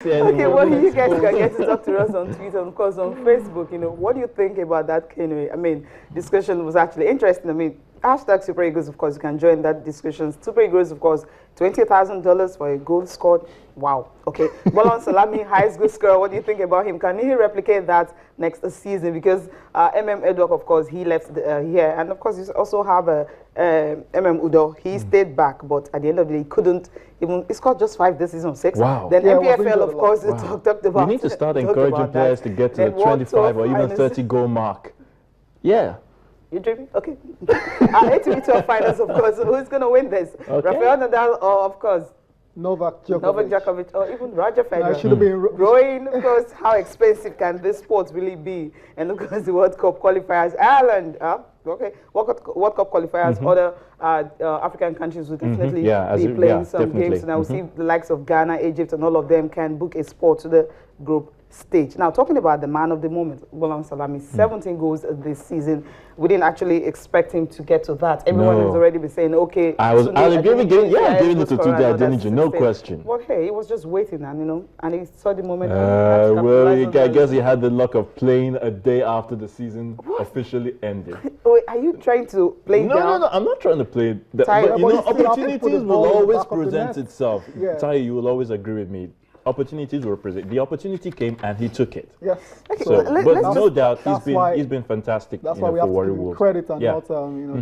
Okay, well, you guys can get to talk to us on Twitter and, of course, on Facebook. What do you think about that canoe? I mean, discussion was actually interesting. I mean, hashtag Super Eagles, of course, you can join that discussion. Super Eagles, of course, $20,000 for a goal scored. Wow. Okay. Bolon Salami, high school scorer. What do you think about him? Can he replicate that next season? Because Edward, of course, he left here. And, of course, you also have Udo. He stayed back, but at the end of the day, he couldn't even. He scored just 5 this season, 6. Wow. Then NPFL, of course, talked about. We need to start encouraging players to get to the 25 or even 30 goal mark. Yeah. You dreaming? Okay. ATV finals, of course. Who's going to win this? Okay. Rafael Nadal or, of course, Novak Djokovic, or even Roger Federer. No, should have been growing, of course. How expensive can this sport really be? And of course, the World Cup qualifiers, Ireland, okay, World Cup qualifiers, other African countries will definitely be playing some games. Now we see the likes of Ghana, Egypt, and all of them can book a spot to the group stage. Now, talking about the man of the moment, Agbolahan Salami, 17 goals this season. We didn't actually expect him to get to that. Everyone has already been saying, okay. Giving it to Tunde Adeniji, no question. Well, hey, he was just waiting, and and he saw the moment. I guess he had the luck of playing a day after the season officially ended. Wait, are you trying to play down? No, I'm not trying to play. But opportunities will always present itself. Tai, you will always agree with me. Opportunities were present. The opportunity came and he took it. Yes. Okay, so, but no doubt he's been fantastic. That's why we have to give him credit and not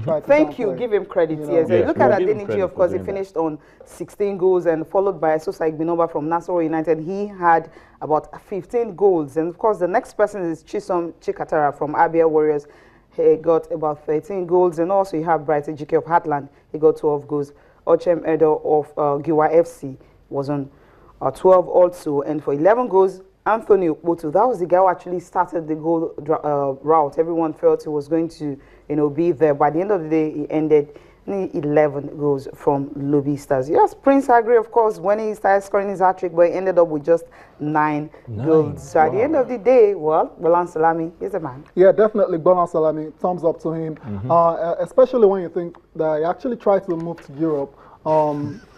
try to Thank you. Give him credit. Yes. Look at Adeniji. Of course, he finished on 16 goals and followed by Sosa Igbinoba from Nassau United. He had about 15 goals, and of course, the next person is Chisom Chikatara from Abia Warriors. He got about 13 goals, and also you have Bright Ejike of Heartland. He got 12 goals. Ochem Edo of Giwa FC was on 12 also, and for 11 goals, Anthony Okpoto. That was the guy who actually started the goal route. Everyone felt he was going to, be there. By the end of the day, he ended 11 goals from Lobby Stars. Yes, Prince Agri, of course, when he started scoring his hat-trick, but he ended up with just 9 goals. So at the end of the day, well, Agbolahan Salami is a man. Yeah, definitely Agbolahan Salami. Thumbs up to him, especially when you think that he actually tried to move to Europe.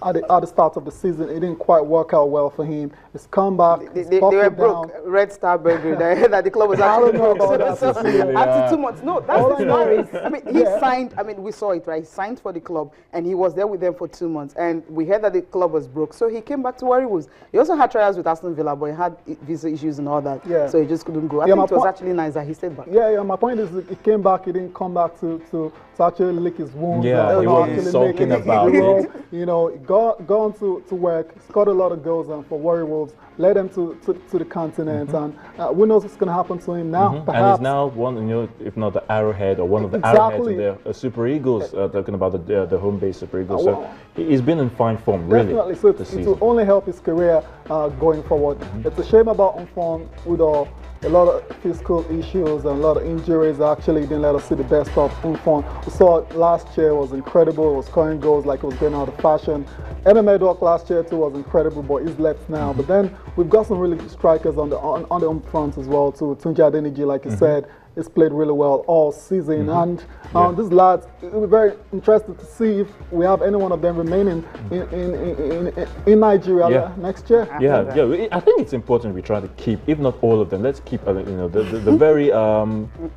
At the start of the season, it didn't quite work out well for him. His comeback, they were broke. Red Star Burger. That the club was actually broke. After 2 months, no, that's the story. I mean, he signed. I mean, we saw it, right? He signed for the club, and he was there with them for 2 months. And we heard that the club was broke, so he came back to where he was. He also had trials with Aston Villa, but he had visa issues and all that, so he just couldn't go. I think it was actually nice that he stayed back. Yeah. My point is, he came back. He didn't come back to actually lick his wounds. Yeah, he was sulking about it. Gone to work, scored a lot of goals for Warrior Wolves, led them to the continent, and who knows what's going to happen to him now? Perhaps. And he's now one, if not the Arrowhead or one of the Arrowheads of the Super Eagles. Talking about the home base Super Eagles, so he's been in fine form, really. Definitely, so it will only help his career going forward. It's a shame about Umfon with a lot of physical issues and a lot of injuries. Actually didn't let us see the best of Umfon. We saw it last year, was incredible. It was scoring goals like it was getting out of fashion. Edward last year too was incredible, but he's left now. But then we've got some really good strikers on the home front as well too. Tunde Adeniji, like you said, has played really well all season. And these lads, it will be very interesting to see if we have any one of them remaining in Nigeria next year. I think it's important we try to keep, if not all of them, let's keep the very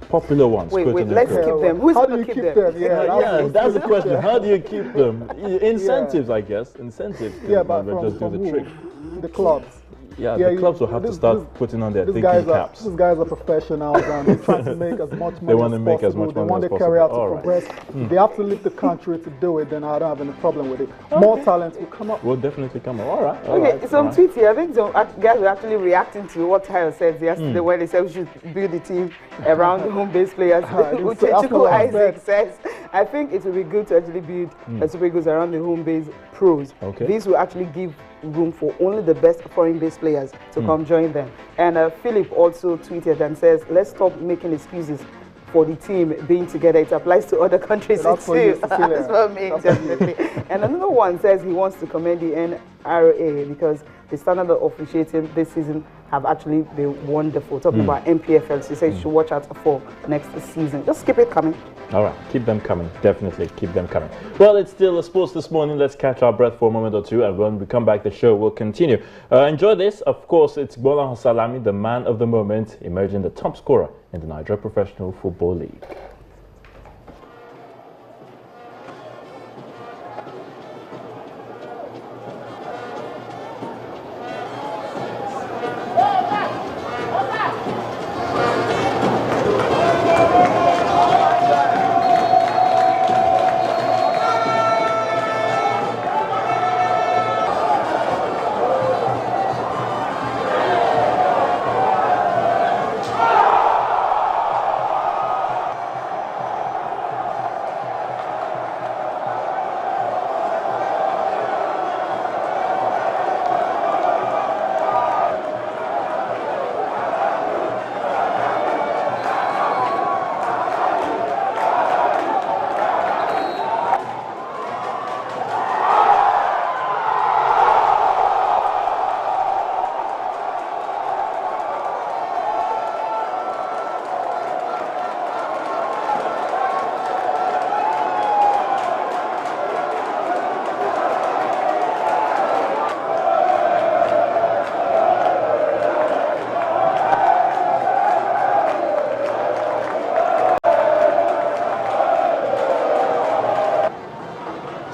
popular ones. Wait, let's keep them. Who's going to keep them? That's the question. How do you keep them? Incentives, I guess. Incentives. But just do the trick. The clubs. The clubs will have to start putting on their thinking caps. These guys are professionals and they're trying to make as much money as possible. They want to make as much money as possible. They want their career to progress. If they have to leave the country to do it, then I don't have any problem with it. More talent will come up. Will definitely come up. All right. Okay, some tweets here. I think some guys were actually reacting to what Tayo said yesterday when they said we should build the team around the home-based players. Uchechukwu Isaac says, I think it will be good to actually build Super Eagles around the home-based pros. This will actually give room for only the best foreign-based players to come join them. And Philip also tweeted and says, let's stop making excuses for the team being together. It applies to other countries too. That's for me, definitely. And another one says he wants to commend the NRA because the standard of officiating this season have actually been wonderful. Talking about NPFL, so he says you should watch out for next season. Just keep it coming. All right, keep them coming. Definitely keep them coming. Well, it's still a sports this morning. Let's catch our breath for a moment or two, and when we come back, the show will continue. Enjoy this. Of course, it's Agbolahan Salami, the man of the moment, emerging the top scorer in the Nigeria Professional Football League.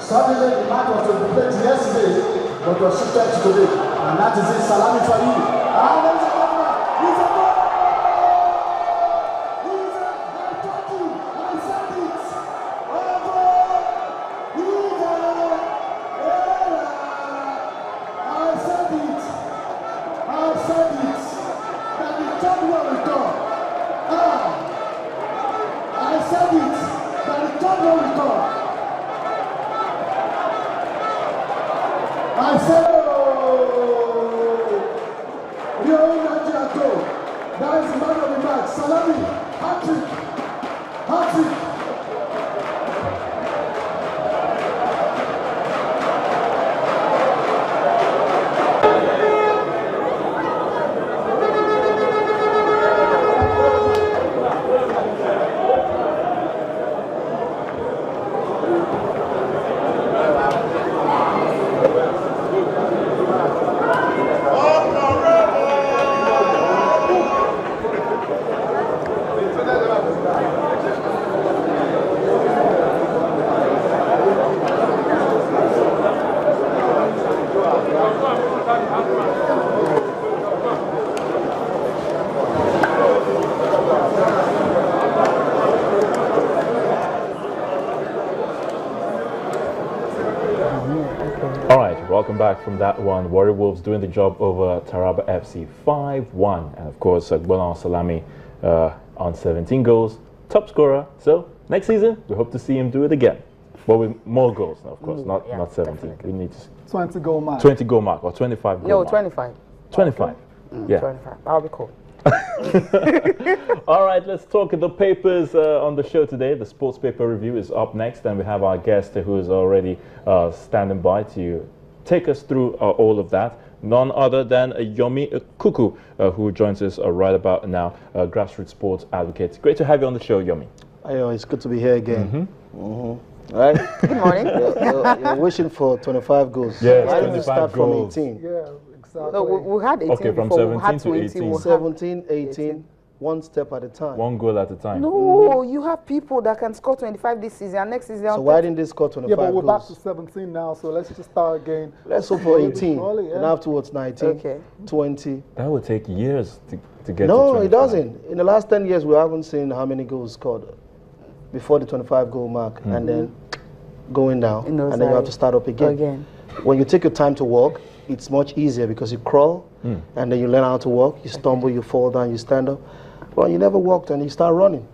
Suddenly the match was to be played yesterday, but was shifted to today. And that is it, Salami for you. And there is a goal. He's a goal. He's a goal. I said it. I said it. I said it. That the third one will come. I said it. That the third one will come. I said, the old Nigeria goal. That is the man of the match. Salami, hat-trick, hat-trick. Welcome back from that one. Warrior Wolves doing the job over Taraba FC 5-1. And of course, Agbolahan Salami on 17 goals, top scorer. So next season, we hope to see him do it again. But with more goals, of course, not 17. Definitely. We need 20 goal mark. 20 goal mark or 25 goal No, mark. 25. 25. Yeah. 25. That'll be cool. All right, let's talk the papers on the show today. The sports paper review is up next, and we have our guest who is already standing by to take us through all of that. None other than Yomi Kuku, who joins us right about now, grassroots sports advocate. Great to have you on the show, Yomi. It's good to be here again. All right. Good morning. You're wishing for 25 goals. Yes, Why didn't you start goals. from 18? Yeah, exactly. No, we had 18 Okay, from before. We had 17 to 20. 18. 17, 18, one step at a time. One goal at a time. No, you have people that can score 25 this season and next season. So why didn't they score 25 yeah, but we're back goals? to 17 now, so let's just start again. Let's hope for 18, Slowly, yeah. and afterwards 19, Okay. 20. That would take years to get to No, 25. it doesn't. In the last 10 years, we haven't seen how many goals scored before the 25 goal mark, and then going down, and then you have to start up again. When you take your time to walk, it's much easier because you crawl, and then you learn how to walk. You stumble, you fall down, you stand up. Well, you never walked and you start running.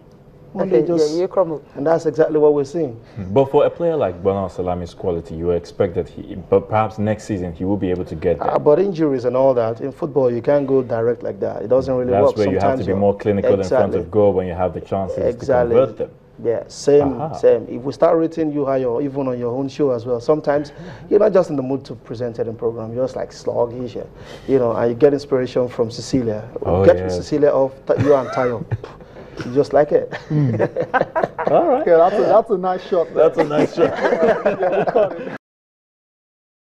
One day you crumble. And that's exactly what we're seeing. But for a player like Agbolahan Salami's quality, you expect that but perhaps next season he will be able to get there. But injuries and all that, in football, you can't go direct like that. It doesn't really work. That's where you have to be more clinical in front of goal when you have the chances to convert them. Yeah, same. If we start rating you higher, even on your own show as well, sometimes you're not just in the mood to present it in program. You're just like sluggish, and you get inspiration from Cecilia. Get Cecilia off, you and Tayo. You just like it. All right. Yeah, that's a nice shot. That's a nice shot.